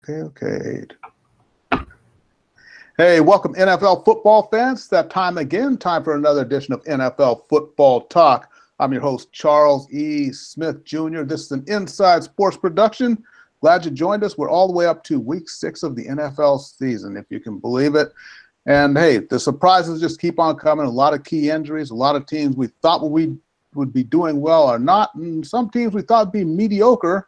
Okay. Hey, welcome NFL football fans. It's that time again, time for another edition of NFL Football Talk. I'm your host, Charles E. Smith Jr. This is an Inside Sports production. Glad you joined us. We're all the way up to week 6 of the NFL season, if you can believe it. And hey, the surprises just keep on coming. A lot of key injuries, a lot of teams we thought we would be doing well are not, and some teams we thought would be mediocre.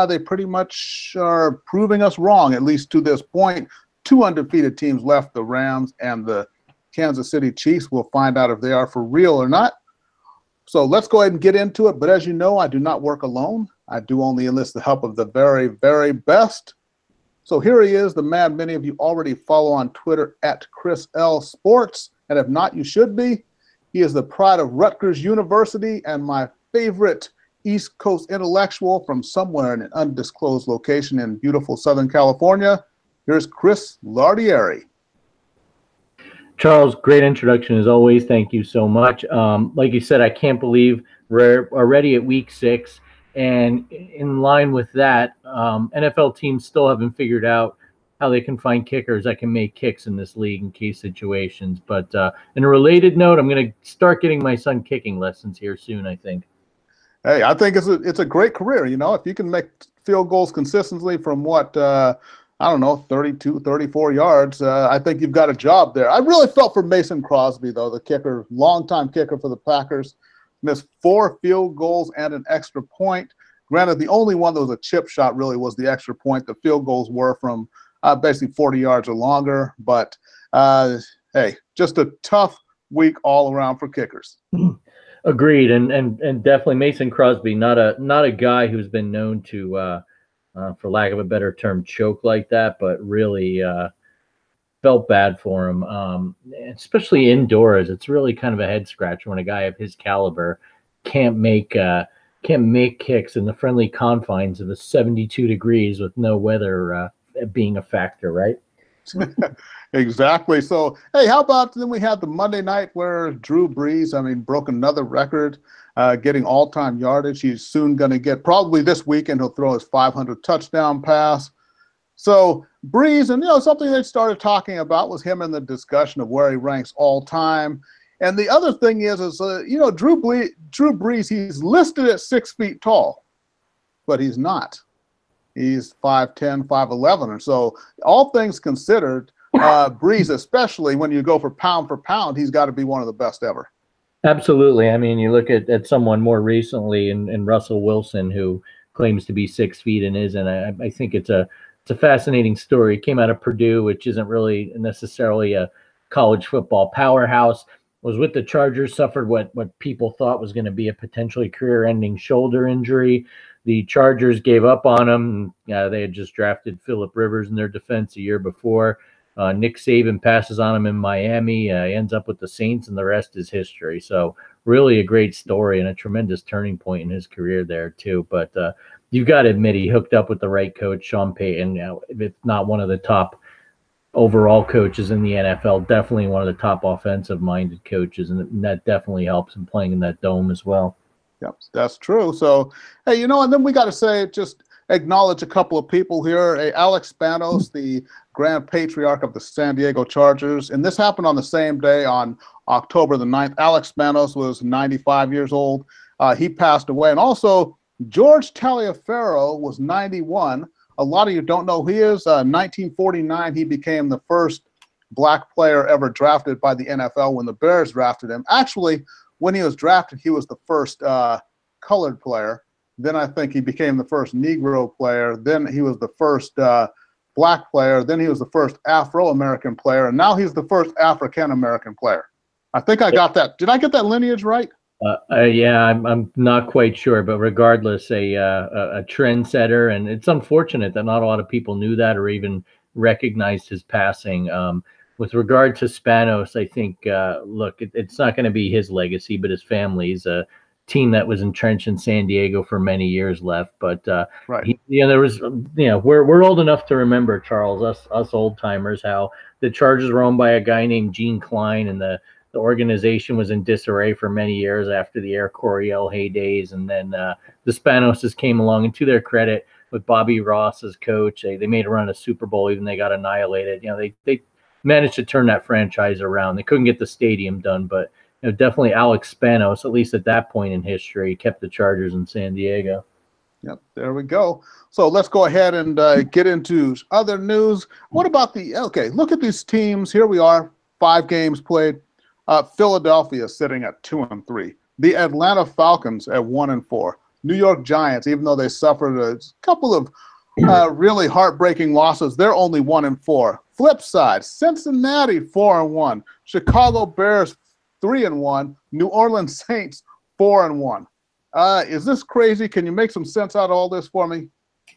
They pretty much are proving us wrong, at least to this point. 2 undefeated teams left, the Rams and the Kansas City Chiefs. We'll find out if they are for real or not. So let's go ahead and get into it. But as you know, I do not work alone. I do only enlist the help of the very, very best. So here he is, the man many of you already follow on Twitter at Chris L. Sports. And if not, you should be. He is the pride of Rutgers University and my favorite East Coast intellectual from somewhere in an undisclosed location in beautiful Southern California. Here's Chris Lardieri. Charles, great introduction as always. Thank you so much. Like you said, I can't believe we're already at week 6. And in line with that, NFL teams still haven't figured out how they can find kickers that can make kicks in this league in case situations. But in a related note, I'm going to start getting my son kicking lessons here soon, I think. Hey, I think it's a great career. You know, if you can make field goals consistently from what, 32, 34 yards, I think you've got a job there. I really felt for Mason Crosby, though, the kicker, longtime kicker for the Packers. Missed 4 field goals and an extra point. Granted, the only one that was a chip shot really was the extra point. The field goals were from basically 40 yards or longer. But, hey, just a tough week all around for kickers. Agreed, and definitely Mason Crosby, not a guy who's been known to, for lack of a better term, choke like that, but really felt bad for him, especially indoors. It's really kind of a head scratcher when a guy of his caliber can't make kicks in the friendly confines of a 72 degrees with no weather being a factor, right? Exactly. So, hey, how about then we had the Monday night where Drew Brees, broke another record, getting all-time yardage. He's soon going to get, probably this weekend, he'll throw his 500 touchdown pass. So Brees, and something they started talking about was him in the discussion of where he ranks all-time. And the other thing is Drew Brees, he's listed at 6 feet tall, but he's not. He's 5'10", 5'11", or so. All things considered, Brees, especially when you go for pound, he's got to be one of the best ever. Absolutely. I mean, you look at someone more recently in Russell Wilson, who claims to be 6 feet and isn't. I think it's a fascinating story. It came out of Purdue, which isn't really necessarily a college football powerhouse. Was with the Chargers, suffered what people thought was going to be a potentially career-ending shoulder injury. The Chargers gave up on him. They had just drafted Phillip Rivers in their defense a year before. Nick Saban passes on him in Miami. He ends up with the Saints, and the rest is history. So really a great story and a tremendous turning point in his career there too. But you've got to admit he hooked up with the right coach, Sean Payton. If not one of the top overall coaches in the NFL, definitely one of the top offensive-minded coaches, and that definitely helps him playing in that dome as well. Yep, that's true. So, hey, and then we got to say, just acknowledge a couple of people here. Hey, Alex Spanos, the grand patriarch of the San Diego Chargers, and this happened on the same day on October the 9th. Alex Spanos was 95 years old. He passed away. And also, George Taliaferro was 91. A lot of you don't know who he is. 1949, he became the first black player ever drafted by the NFL when the Bears drafted him. Actually, when he was drafted, he was the first colored player. Then I think he became the first Negro player. Then he was the first black player. Then he was the first Afro-American player. And now he's the first African-American player. I think I got that. Did I get that lineage right? Yeah, I'm not quite sure, but regardless, a trendsetter, and it's unfortunate that not a lot of people knew that or even recognized his passing. With regard to Spanos, I think, look, it's not going to be his legacy, but his family's a team that was entrenched in San Diego for many years left. But right. There was, we're old enough to remember, Charles, us old timers, how the Chargers were owned by a guy named Gene Klein, and the organization was in disarray for many years after the Air Coryell heydays, and then the Spanoses came along, and to their credit, with Bobby Ross as coach. They made a run at Super Bowl, even they got annihilated. They managed to turn that franchise around. They couldn't get the stadium done, but definitely Alex Spanos, at least at that point in history, kept the Chargers in San Diego. Yep, there we go. So let's go ahead and get into other news. What about look at these teams. Here we are, 5 games played. Philadelphia sitting at 2-3. The Atlanta Falcons at 1-4. New York Giants, even though they suffered a couple of really heartbreaking losses, they're only 1-4. Flip side, Cincinnati 4-1. Chicago Bears 3-1. New Orleans Saints 4-1. Is this crazy? Can you make some sense out of all this for me?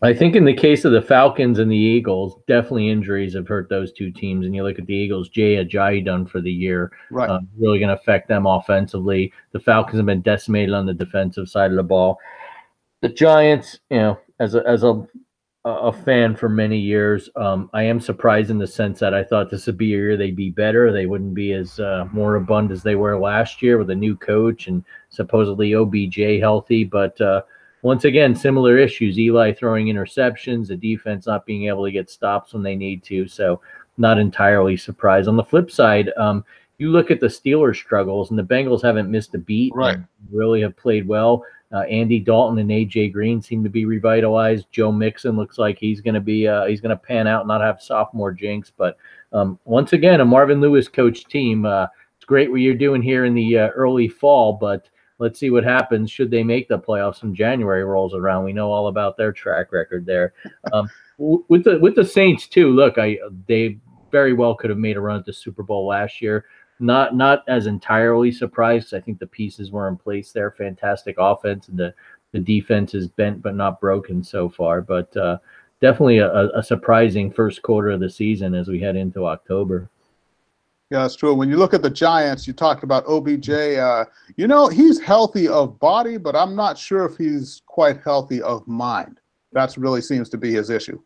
I think in the case of the Falcons and the Eagles, definitely injuries have hurt those two teams. And you look at the Eagles, Jay Ajayi done for the year, right? Really going to affect them offensively. The Falcons have been decimated on the defensive side of the ball. The Giants, as a fan for many years, I am surprised in the sense that I thought this would be a year they'd be better. They wouldn't be as moribund as they were last year with a new coach and supposedly OBJ healthy. But once again, similar issues. Eli throwing interceptions, the defense not being able to get stops when they need to. So not entirely surprised. On the flip side, you look at the Steelers' struggles, and the Bengals haven't missed a beat. Right. And really have played well. Andy Dalton and AJ Green seem to be revitalized. Joe Mixon looks like he's going to pan out and not have sophomore jinx. But once again, a Marvin Lewis coach team. It's great what you're doing here in the early fall, but let's see what happens should they make the playoffs when January rolls around. We know all about their track record there. With the Saints too. Look, they very well could have made a run at the Super Bowl last year. Not as entirely surprised. I think the pieces were in place there. Fantastic offense, and the defense is bent but not broken so far. But definitely a surprising first quarter of the season as we head into October. Yeah, that's true. When you look at the Giants, you talked about OBJ. He's healthy of body, but I'm not sure if he's quite healthy of mind. That really seems to be his issue.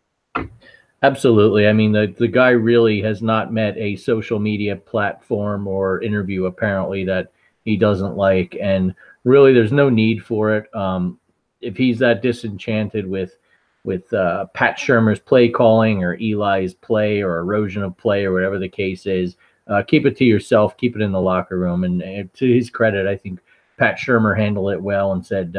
Absolutely. I mean, the guy really has not met a social media platform or interview, apparently, that he doesn't like. And really, there's no need for it. If he's that disenchanted with Pat Shurmur's play calling or Eli's play or erosion of play or whatever the case is, keep it to yourself. Keep it in the locker room. And to his credit, I think Pat Shurmur handled it well and said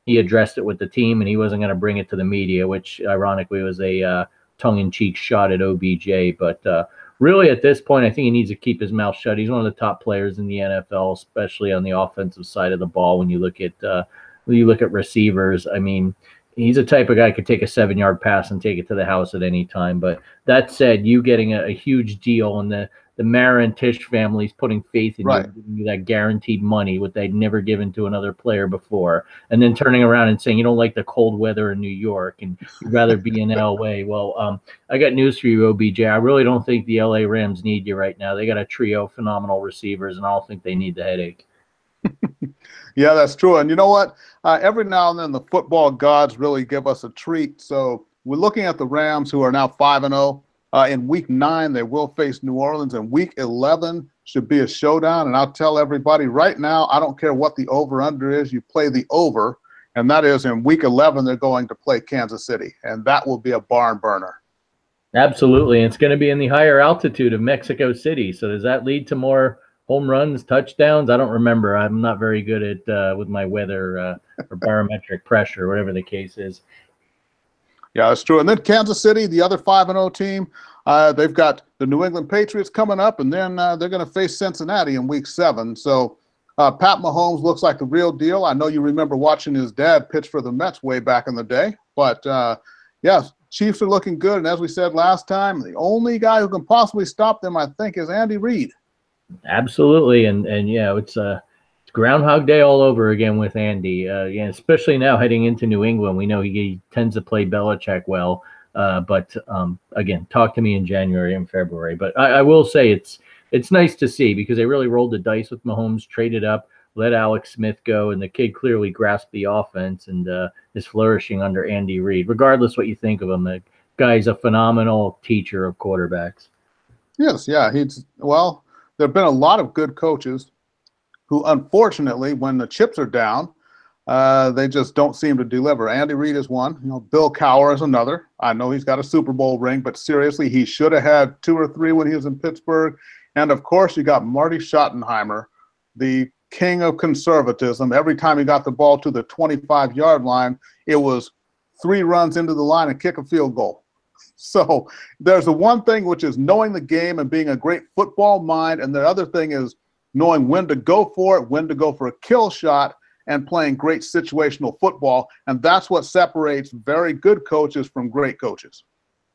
he addressed it with the team and he wasn't going to bring it to the media, which ironically was a tongue-in-cheek shot at OBJ. But really at this point, I think he needs to keep his mouth shut. He's one of the top players in the NFL, especially on the offensive side of the ball. When you look at receivers, I mean, he's a type of guy who could take a 7-yard pass and take it to the house at any time. But that said, you getting a huge deal, and the Mara and Tisch families putting faith in you, giving you that guaranteed money, what they'd never given to another player before, and then turning around and saying you don't like the cold weather in New York and you'd rather be in LA. Well, I got news for you, OBJ. I really don't think the LA Rams need you right now. They got a trio of phenomenal receivers, and I don't think they need the headache. Yeah, that's true. And you know what? Every now and then the football gods really give us a treat. So we're looking at the Rams, who are now 5-0. In week 9, they will face New Orleans, and week 11 should be a showdown. And I'll tell everybody right now, I don't care what the over-under is, you play the over, and that is in week 11, they're going to play Kansas City, and that will be a barn burner. Absolutely. And it's going to be in the higher altitude of Mexico City. So does that lead to more home runs, touchdowns? I don't remember. I'm not very good at with my weather or barometric pressure, whatever the case is. Yeah, that's true. And then Kansas City, the other 5-0 team, they've got the New England Patriots coming up, and then they're going to face Cincinnati in week 7. So Pat Mahomes looks like the real deal. I know you remember watching his dad pitch for the Mets way back in the day. But, yeah, Chiefs are looking good. And as we said last time, the only guy who can possibly stop them, I think, is Andy Reid. Absolutely. And yeah, it's Groundhog Day all over again with Andy. Especially now heading into New England. We know he tends to play Belichick well. But again, talk to me in January and February. But I will say it's nice to see, because they really rolled the dice with Mahomes, traded up, let Alex Smith go, and the kid clearly grasped the offense and is flourishing under Andy Reid. Regardless what you think of him, the guy's a phenomenal teacher of quarterbacks. Yes, yeah. There have been a lot of good coaches who, unfortunately, when the chips are down, They just don't seem to deliver. Andy Reid is one. Bill Cowher is another. I know he's got a Super Bowl ring, but seriously, he should have had 2 or 3 when he was in Pittsburgh. And of course, you got Marty Schottenheimer, the king of conservatism. Every time he got the ball to the 25-yard line, it was 3 runs into the line and kick a field goal. So there's the one thing, which is knowing the game and being a great football mind. And the other thing is knowing when to go for it, when to go for a kill shot, and playing great situational football. And that's what separates very good coaches from great coaches.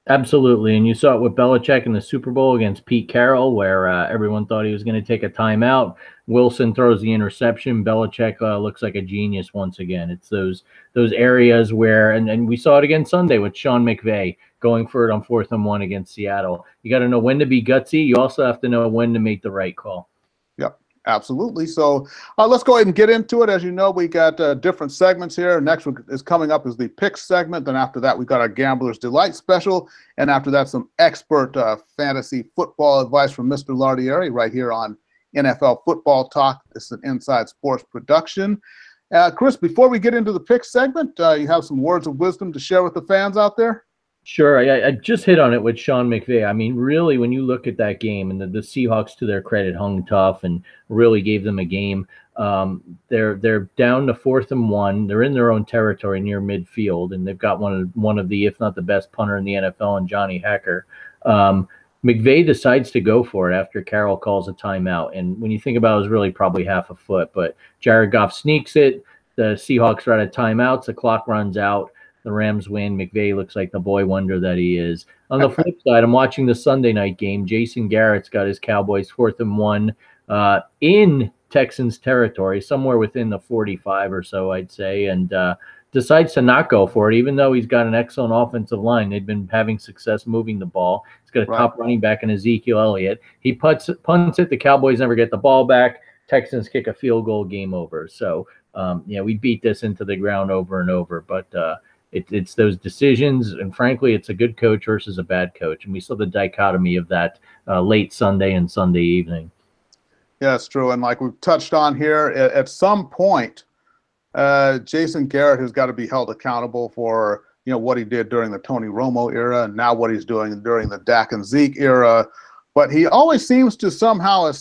Absolutely. And you saw it with Belichick in the Super Bowl against Pete Carroll, where everyone thought he was going to take a timeout. Wilson throws the interception. Belichick looks like a genius once again. It's those areas where, and we saw it again Sunday with Sean McVay going for it on 4th and 1 against Seattle. You got to know when to be gutsy. You also have to know when to make the right call. Yep. Absolutely. So let's go ahead and get into it. As you know, we got different segments here. Next one is coming up is the pick segment. Then after that, we got our Gambler's Delight special. And after that, some expert fantasy football advice from Mr. Lardieri right here on NFL Football Talk. This is an Inside Sports production. Chris, before we get into the pick segment, you have some words of wisdom to share with the fans out there? Sure. I just hit on it with Sean McVay. I mean, really, when you look at that game, and the Seahawks, to their credit, hung tough and really gave them a game. They're down to 4th and 1. They're in their own territory near midfield, and they've got one of the, if not the best punter in the NFL, and Johnny Hacker. McVay decides to go for it after Carroll calls a timeout. And when you think about it, it was really probably half a foot, but Jared Goff sneaks it. The Seahawks are out of timeouts. The clock runs out. The Rams win. McVay looks like the boy wonder that he is. On the flip side, I'm watching the Sunday night game. Jason Garrett's got his Cowboys 4th and 1 in Texans territory, somewhere within the 45 or so, I'd say, and decides to not go for it, even though he's got an excellent offensive line. They've been having success moving the ball. He's got a top running back in Ezekiel Elliott. He punts it. The Cowboys never get the ball back. Texans kick a field goal, game over. So, we beat this into the ground over and over, but it's those decisions, and frankly, it's a good coach versus a bad coach, and we saw the dichotomy of that late Sunday and Sunday evening. Yeah, it's true, and like we've touched on here, at some point, Jason Garrett has got to be held accountable for what he did during the Tony Romo era, and now what he's doing during the Dak and Zeke era. But he always seems to somehow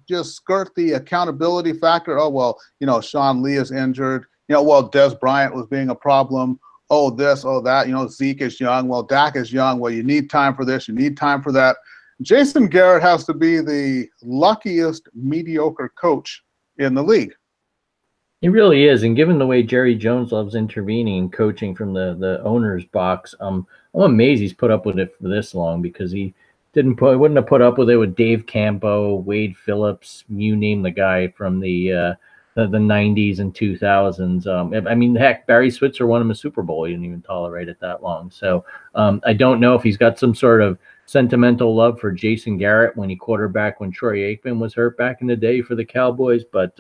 just skirt the accountability factor. Oh well, Sean Lee is injured. Des Bryant was being a problem. Oh, this, oh, that, Zeke is young. Well, Dak is young. Well, you need time for this. You need time for that. Jason Garrett has to be the luckiest mediocre coach in the league. He really is. And given the way Jerry Jones loves intervening and coaching from the owner's box, I'm amazed he's put up with it for this long, because he wouldn't have put up with it with Dave Campo, Wade Phillips, you name the guy from the 90s and 2000s. I mean, heck, Barry Switzer won him a Super Bowl. He didn't even tolerate it that long. So I don't know if he's got some sort of sentimental love for Jason Garrett when he quarterbacked when Troy Aikman was hurt back in the day for the Cowboys. But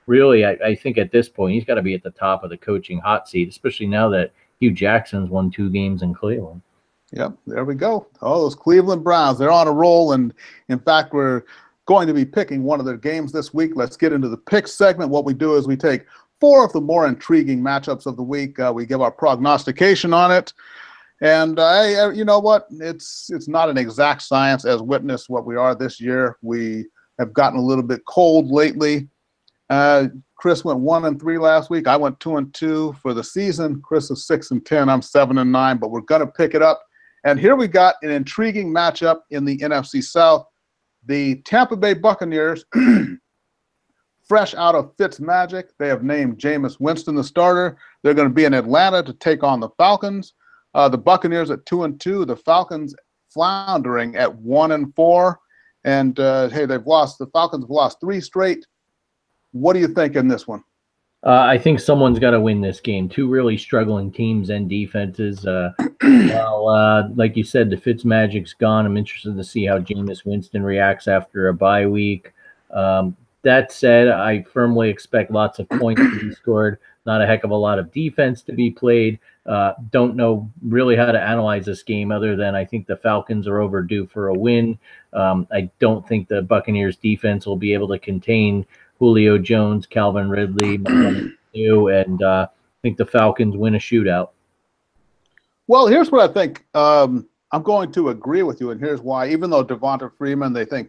really, I think at this point, he's got to be at the top of the coaching hot seat, especially now that Hugh Jackson's won 2 games in Cleveland. Yep, there we go. Oh, those Cleveland Browns, they're on a roll. And in fact, we're going to be picking one of their games this week. Let's get into the pick segment. What we do is we take 4 of the more intriguing matchups of the week. We give our prognostication on it. And you know what? It's not an exact science, as witness what we are this year. We have gotten a little bit cold lately. Chris went 1-3 last week. I went 2-2 for the season. Chris is 6-10. I'm 7-9, but we're going to pick it up. And here we got an intriguing matchup in the NFC South. The Tampa Bay Buccaneers, fresh out of Fitzmagic, they have named Jameis Winston the starter. They're going to be in Atlanta to take on the Falcons. The Buccaneers at 2-2, the Falcons floundering at 1-4. And hey, the Falcons have lost 3 straight. What do you think in this one? I think someone's got to win this game. 2 really struggling teams and defenses. Like you said, the Fitzmagic's gone. I'm interested to see how Jameis Winston reacts after a bye week. That said, I firmly expect lots of points to be scored. Not a heck of a lot of defense to be played. Don't know really how to analyze this game other than I think the Falcons are overdue for a win. I don't think the Buccaneers defense will be able to contain Julio Jones, Calvin Ridley, do, and I think the Falcons win a shootout. Well, here's what I think. I'm going to agree with you, and here's why. Even though Devonta Freeman, they think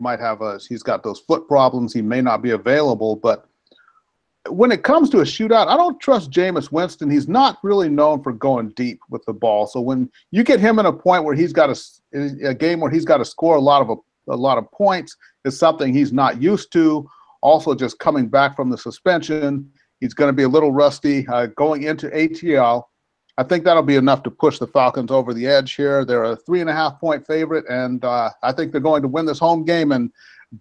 he's got those foot problems, he may not be available. But when it comes to a shootout, I don't trust Jameis Winston. He's not really known for going deep with the ball. So when you get him in a point where he's got a game where he's got to score a lot of points, is something he's not used to. Also, just coming back from the suspension, he's going to be a little rusty going into ATL. I think that'll be enough to push the Falcons over the edge here. They're a 3.5-point favorite, and I think they're going to win this home game and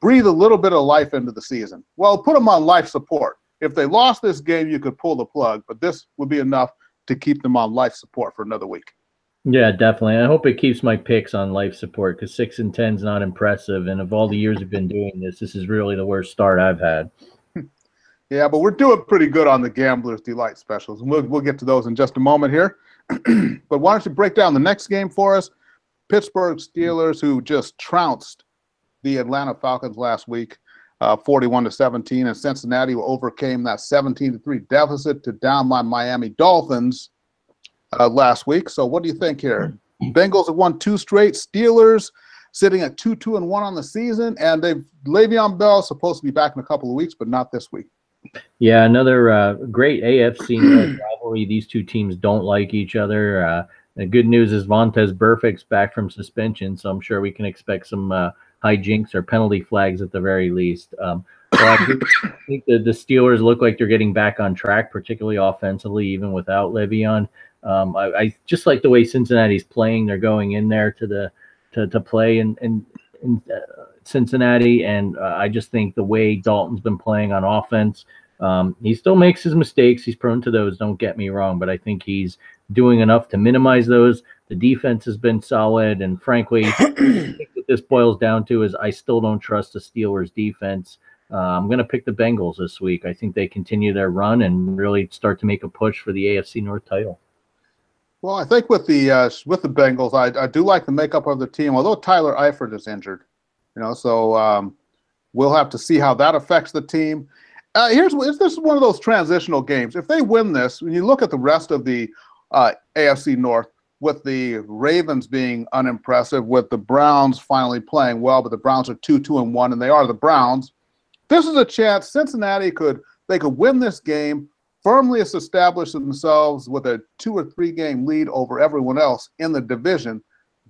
breathe a little bit of life into the season. Well, put them on life support. If they lost this game, you could pull the plug, but this would be enough to keep them on life support for another week. Yeah, definitely. I hope it keeps my picks on life support because 6-10 is not impressive. And of all the years I've been doing this is really the worst start I've had. Yeah, but we're doing pretty good on the Gambler's Delight specials. And we'll get to those in just a moment here. But why don't you break down the next game for us? Pittsburgh Steelers, who just trounced the Atlanta Falcons last week, 41-17, and Cincinnati overcame that 17-3 deficit to down my Miami Dolphins last week. So what do you think here? Bengals have won 2 straight. Steelers sitting at 2-2-1 on the season, and Le'Veon Bell is supposed to be back in a couple of weeks, but not this week. Yeah, another great AFC rivalry. These two teams don't like each other. The good news is Vontaze Burfict's back from suspension, so I'm sure we can expect some hijinks or penalty flags at the very least. So I think the Steelers look like they're getting back on track, particularly offensively, even without Le'Veon. I just like the way Cincinnati's playing. They're going in there to play in Cincinnati, and I just think the way Dalton's been playing on offense, he still makes his mistakes. He's prone to those, don't get me wrong, but I think he's doing enough to minimize those. The defense has been solid, and frankly, I think what this boils down to is I still don't trust the Steelers' defense. I'm going to pick the Bengals this week. I think they continue their run and really start to make a push for the AFC North title. Well, I think with the Bengals, I do like the makeup of the team, although Tyler Eifert is injured. So we'll have to see how that affects the team. This is one of those transitional games. If they win this, when you look at the rest of the AFC North, with the Ravens being unimpressive, with the Browns finally playing well, but the Browns are 2-2-1, and they are the Browns. This is a chance Cincinnati could win this game, firmly establish themselves with a 2 or 3 game lead over everyone else in the division.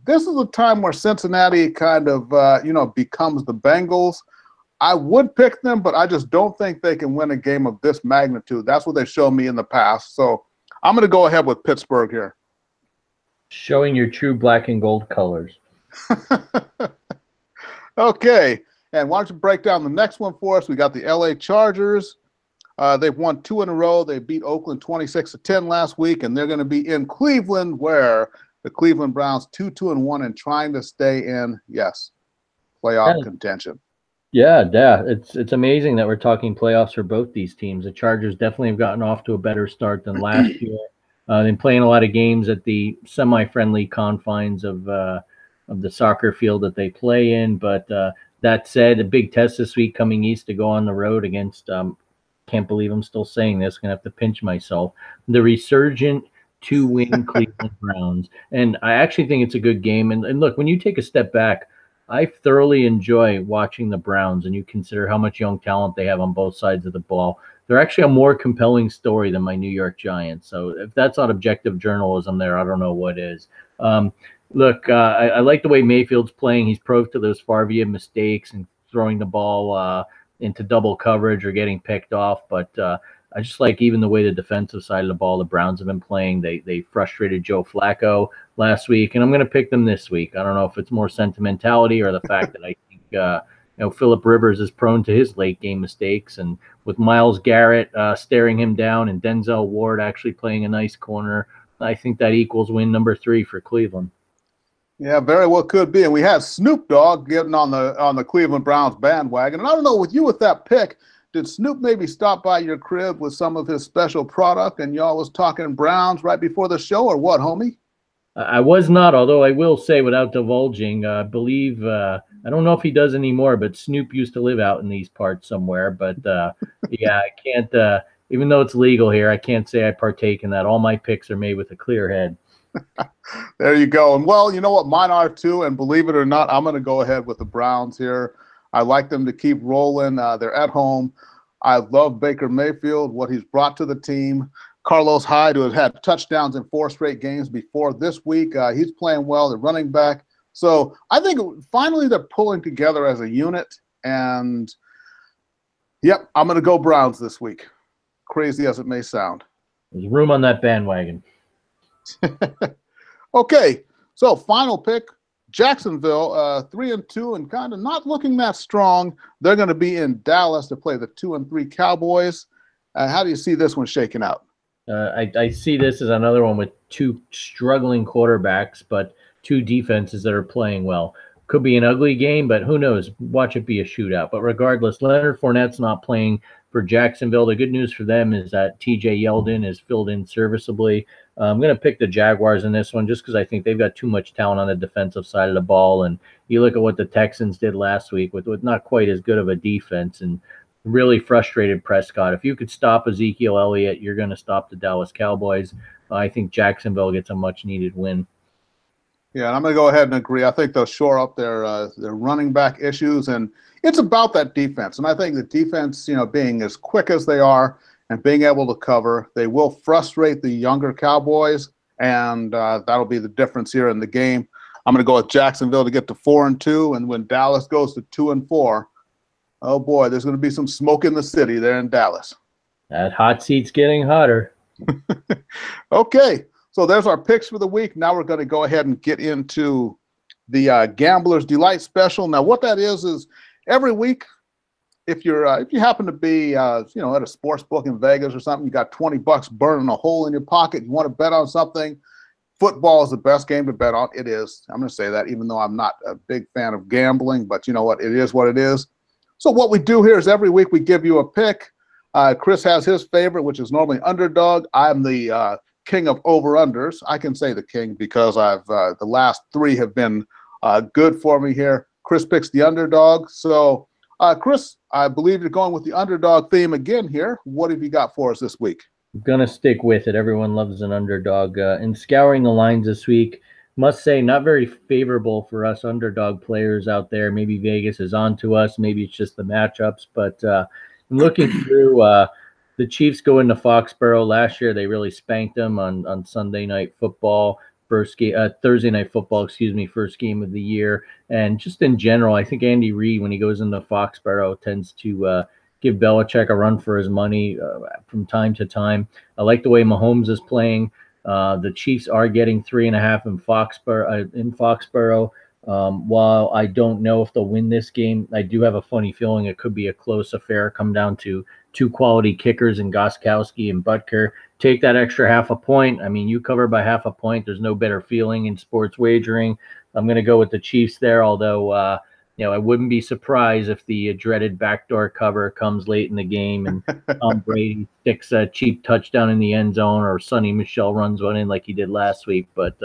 This is a time where Cincinnati kind of, becomes the Bengals. I would pick them, but I just don't think they can win a game of this magnitude. That's what they showed me in the past. So I'm going to go ahead with Pittsburgh here. Showing your true black and gold colors. Okay. And why don't you break down the next one for us? We got the LA Chargers. They've won 2 in a row. They beat Oakland 26-10 last week, and they're going to be in Cleveland, where the Cleveland Browns 2-2-1 and trying to stay in, playoff contention. Yeah. It's amazing that we're talking playoffs for both these teams. The Chargers definitely have gotten off to a better start than last year. They've been playing a lot of games at the semi-friendly confines of the soccer field that they play in. But that said, a big test this week coming east to go on the road against can't believe I'm still saying this. Gonna have to pinch myself. The resurgent 2-win Cleveland Browns, and I actually think it's a good game. And look, when you take a step back, I thoroughly enjoy watching the Browns, and you consider how much young talent they have on both sides of the ball. They're actually a more compelling story than my New York Giants. So if that's not objective journalism, there, I don't know what is. Look, I like the way Mayfield's playing. He's proved to those Favre mistakes and throwing the ball into double coverage or getting picked off. But I just like even the way the defensive side of the ball the Browns have been playing. They frustrated Joe Flacco last week, and I'm going to pick them this week. I don't know if it's more sentimentality or the fact that I think Phillip Rivers is prone to his late game mistakes, and with Myles Garrett staring him down and Denzel Ward actually playing a nice corner, I think that equals win number 3 for Cleveland. Yeah, very well could be. And we had Snoop Dogg getting on the Cleveland Browns bandwagon. And I don't know, with you with that pick, did Snoop maybe stop by your crib with some of his special product and y'all was talking Browns right before the show, or what, homie? I was not, although I will say without divulging, I believe, I don't know if he does anymore, but Snoop used to live out in these parts somewhere. But yeah, I can't, even though it's legal here, I can't say I partake in that. All my picks are made with a clear head. There you go. And well, you know what? Mine are too. And believe it or not, I'm going to go ahead with the Browns here. I like them to keep rolling. They're at home. I love Baker Mayfield, what he's brought to the team. Carlos Hyde, who has had touchdowns in 4 straight games before this week. He's playing well. They're running back. So I think finally they're pulling together as a unit. And, yep, I'm going to go Browns this week. Crazy as it may sound. There's room on that bandwagon. Okay, so final pick, Jacksonville, 3-2 and kind of not looking that strong. They're going to be in Dallas to play the 2-3 Cowboys. How do you see this one shaking out? I see this as another one with 2 struggling quarterbacks, but 2 defenses that are playing well. Could be an ugly game, but who knows? Watch it be a shootout. But regardless, Leonard Fournette's not playing for Jacksonville. The good news for them is that TJ Yeldon is filled in serviceably. I'm going to pick the Jaguars in this one just because I think they've got too much talent on the defensive side of the ball. And you look at what the Texans did last week with not quite as good of a defense and really frustrated Prescott. If you could stop Ezekiel Elliott, you're going to stop the Dallas Cowboys. I think Jacksonville gets a much-needed win. Yeah, and I'm going to go ahead and agree. I think they'll shore up their running back issues, and it's about that defense. And I think the defense, being as quick as they are and being able to cover, they will frustrate the younger Cowboys, and that'll be the difference here in the game. I'm going to go with Jacksonville to get to 4-2, and when Dallas goes to 2-4, oh boy, there's going to be some smoke in the city there in Dallas. That hot seat's getting hotter. Okay. So there's our picks for the week. Now we're going to go ahead and get into the Gambler's Delight special. Now what that is every week, if you happen to be at a sports book in Vegas or something, you got $20 burning a hole in your pocket, you want to bet on something, football is the best game to bet on. It is. I'm going to say that even though I'm not a big fan of gambling, but you know what? It is what it is. So what we do here is every week we give you a pick. Chris has his favorite, which is normally underdog. I'm the king of over-unders. I can say the king because I've the last 3 have been good for me here. Chris picks the underdog. So, Chris, I believe you're going with the underdog theme again here. What have you got for us this week? I'm going to stick with it. Everyone loves an underdog. In scouring the lines this week, must say not very favorable for us underdog players out there. Maybe Vegas is on to us. Maybe it's just the matchups. But looking through the Chiefs go into Foxborough. Last year, they really spanked them on Sunday Night Football, Thursday Night Football, first game of the year. And just in general, I think Andy Reid, when he goes into Foxborough, tends to give Belichick a run for his money from time to time. I like the way Mahomes is playing. The Chiefs are getting 3.5 in Foxborough. While I don't know if they'll win this game, I do have a funny feeling it could be a close affair, come down to 2 quality kickers in Gostkowski and Butker. Take that extra half a point. I mean, you cover by half a point. There's no better feeling in sports wagering. I'm going to go with the Chiefs there, although I wouldn't be surprised if the dreaded backdoor cover comes late in the game and Tom Brady sticks a cheap touchdown in the end zone, or Sonny Michel runs one in like he did last week. But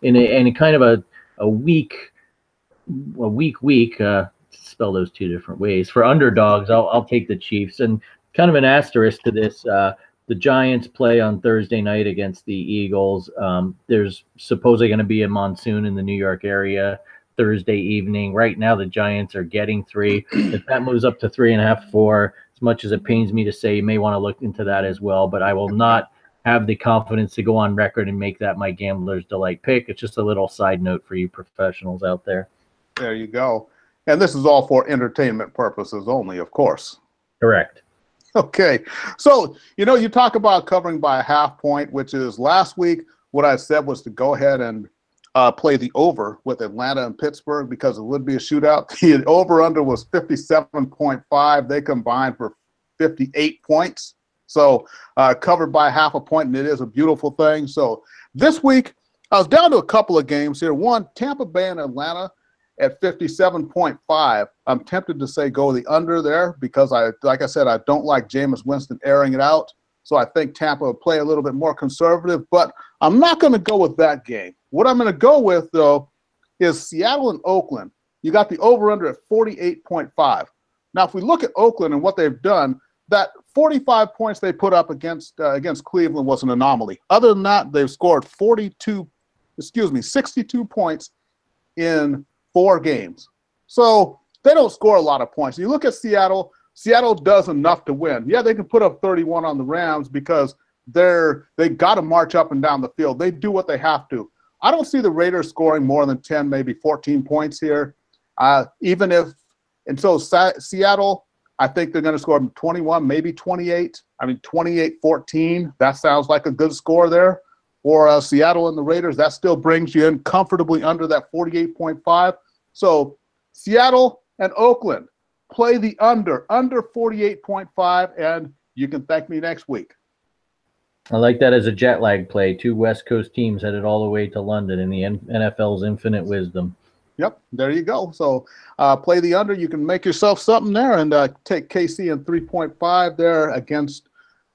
in a kind of a week, spell those 2 different ways. For underdogs, I'll take the Chiefs. And kind of an asterisk to this, the Giants play on Thursday night against the Eagles. There's supposedly going to be a monsoon in the New York area Thursday evening. Right now, the Giants are getting 3. If that moves up to 3.5, 4, as much as it pains me to say, you may want to look into that as well. But I will not have the confidence to go on record and make that my Gambler's Delight pick. It's just a little side note for you professionals out there. There you go. And this is all for entertainment purposes only, of course. Correct. Okay. So, you talk about covering by a half point, which is last week what I said was to go ahead and play the over with Atlanta and Pittsburgh because it would be a shootout. The over-under was 57.5. They combined for 58 points. So covered by half a point, and it is a beautiful thing. So this week, I was down to a couple of games here. One, Tampa Bay and Atlanta at 57.5. I'm tempted to say go the under there because, like I said, I don't like Jameis Winston airing it out. So I think Tampa will play a little bit more conservative, but I'm not going to go with that game. What I'm going to go with, though, is Seattle and Oakland. You got the over-under at 48.5. Now, if we look at Oakland and what they've done, that 45 points they put up against Cleveland was an anomaly. Other than that, they've scored 62 points in 4 games. So they don't score a lot of points. You look at Seattle. Seattle does enough to win. Yeah, they can put up 31 on the Rams because they got to march up and down the field. They do what they have to. I don't see the Raiders scoring more than 10, maybe 14 points here. So Seattle, I think they're going to score 21, maybe 28. 28-14. That sounds like a good score there for Seattle and the Raiders. That still brings you in comfortably under that 48.5. So Seattle and Oakland, play the under 48.5, and you can thank me next week. I like that as a jet lag play. 2 West Coast teams headed all the way to London in the NFL's infinite wisdom. Yep, there you go. So play the under. You can make yourself something there and take KC in 3.5 there against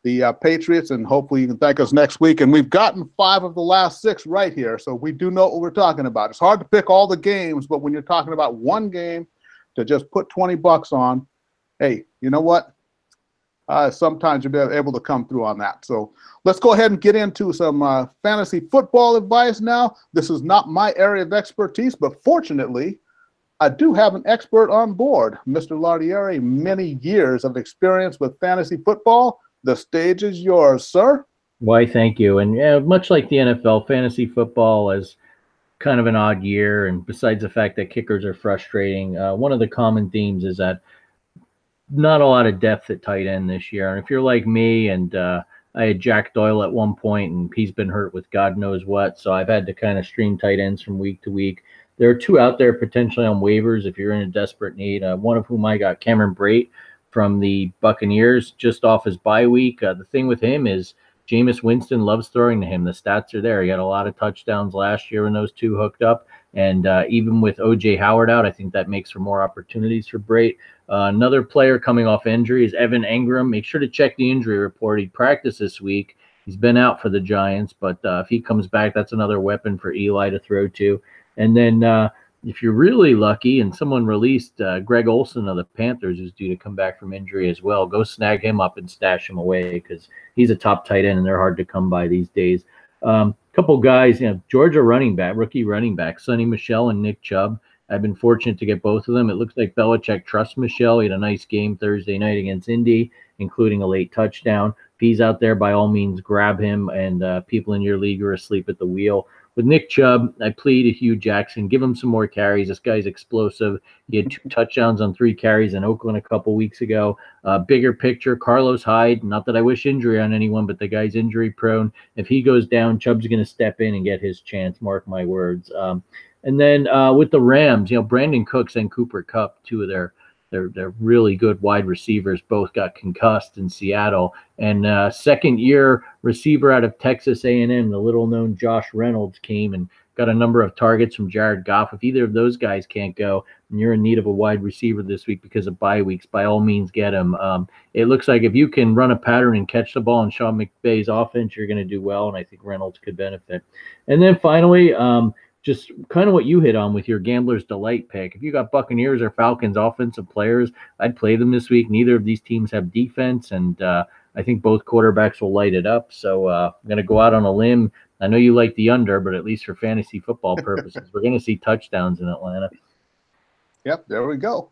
the Patriots, and hopefully you can thank us next week. And we've gotten 5 of the last 6 right here, so we do know what we're talking about. It's hard to pick all the games, but when you're talking about one game to just put $20 on, hey, you know what? Sometimes you'll be able to come through on that. So let's go ahead and get into some fantasy football advice now. This is not my area of expertise, but fortunately, I do have an expert on board. Mr. Lardieri, many years of experience with fantasy football. The stage is yours, sir. Why, thank you. And yeah, much like the NFL, fantasy football is kind of an odd year. And besides the fact that kickers are frustrating, one of the common themes is that not a lot of depth at tight end this year. And if you're like me, and I had Jack Doyle at one point, and he's been hurt with God knows what, so I've had to kind of stream tight ends from week to week. There are 2 out there potentially on waivers if you're in a desperate need. One of whom I got, Cameron Brate from the Buccaneers, just off his bye week. The thing with him is Jameis Winston loves throwing to him. The stats are there. He had a lot of touchdowns last year when those 2 hooked up. And even with O.J. Howard out, I think that makes for more opportunities for Brate. Another player coming off injury is Evan Engram. Make sure to check the injury report. He practiced this week. He's been out for the Giants, but if he comes back, that's another weapon for Eli to throw to. And then if you're really lucky and someone released Greg Olsen of the Panthers, who's due to come back from injury as well, go snag him up and stash him away because he's a top tight end and they're hard to come by these days. Couple guys, Georgia rookie running back, Sonny Michel and Nick Chubb. I've been fortunate to get both of them. It looks like Belichick trusts Michel. He had a nice game Thursday night against Indy, including a late touchdown. If he's out there, by all means, grab him, and people in your league are asleep at the wheel. With Nick Chubb, I plead to Hugh Jackson, give him some more carries. This guy's explosive. He had 2 touchdowns on 3 carries in Oakland a couple weeks ago. Bigger picture, Carlos Hyde, not that I wish injury on anyone, but the guy's injury prone. If he goes down, Chubb's going to step in and get his chance, mark my words. And then with the Rams, Brandon Cooks and Cooper Kupp, 2 of their really good wide receivers, both got concussed in Seattle. And second-year receiver out of Texas A&M, the little-known Josh Reynolds, came and got a number of targets from Jared Goff. If either of those guys can't go and you're in need of a wide receiver this week because of bye weeks, by all means get him. It looks like if you can run a pattern and catch the ball in Sean McVay's offense, you're going to do well, and I think Reynolds could benefit. And then finally, just kind of what you hit on with your Gambler's Delight pick. If you got Buccaneers or Falcons offensive players, I'd play them this week. Neither of these teams have defense, and I think both quarterbacks will light it up. So I'm going to go out on a limb. I know you like the under, but at least for fantasy football purposes, we're going to see touchdowns in Atlanta. Yep, there we go.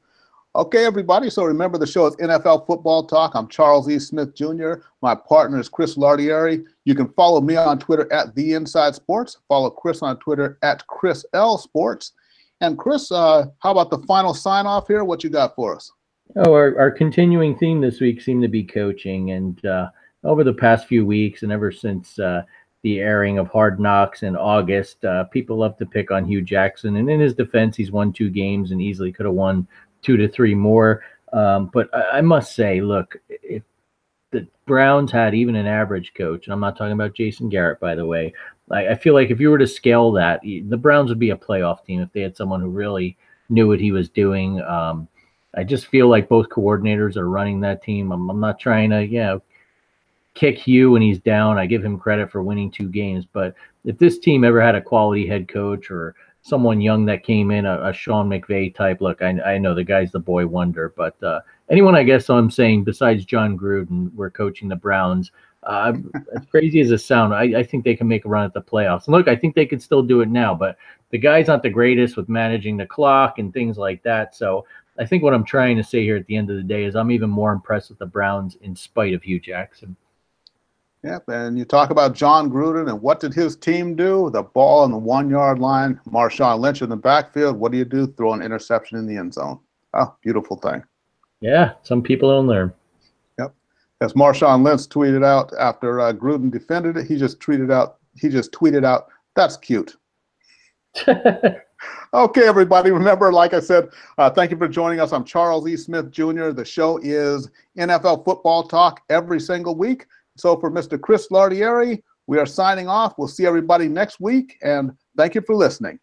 Okay, everybody. So remember, the show is NFL Football Talk. I'm Charles E. Smith Jr. My partner is Chris Lardieri. You can follow me on Twitter at The Inside Sports. Follow Chris on Twitter at Chris L Sports. And Chris, how about the final sign-off here? What you got for us? Oh, our continuing theme this week seemed to be coaching. And over the past few weeks and ever since the airing of Hard Knocks in August, people love to pick on Hugh Jackson. And in his defense, he's won 2 games and easily could have won 2 to 3 more. But I must say, look, if the Browns had even an average coach, and I'm not talking about Jason Garrett, by the way, I feel like if you were to scale that, the Browns would be a playoff team if they had someone who really knew what he was doing. I just feel like both coordinators are running that team. I'm not trying to, kick Hugh when he's down. I give him credit for winning 2 games. But if this team ever had a quality head coach or someone young that came in, a Sean McVay type, look, I know the guy's the boy wonder, but anyone, I guess I'm saying, besides John Gruden, we're coaching the Browns. As crazy as it sounds, I think they can make a run at the playoffs. And look, I think they could still do it now, but the guy's not the greatest with managing the clock and things like that. So I think what I'm trying to say here at the end of the day is I'm even more impressed with the Browns in spite of Hugh Jackson. Yep, and you talk about John Gruden and what did his team do? The ball on the 1 yard line, Marshawn Lynch in the backfield. What do? Throw an interception in the end zone. Oh, beautiful thing. Yeah, some people don't learn. Yep. As Marshawn Lynch tweeted out after Gruden defended it, he just tweeted out, "That's cute." Okay, everybody. Remember, like I said, thank you for joining us. I'm Charles E. Smith Jr. The show is NFL Football Talk every single week. So for Mr. Chris Lardieri, we are signing off. We'll see everybody next week, and thank you for listening.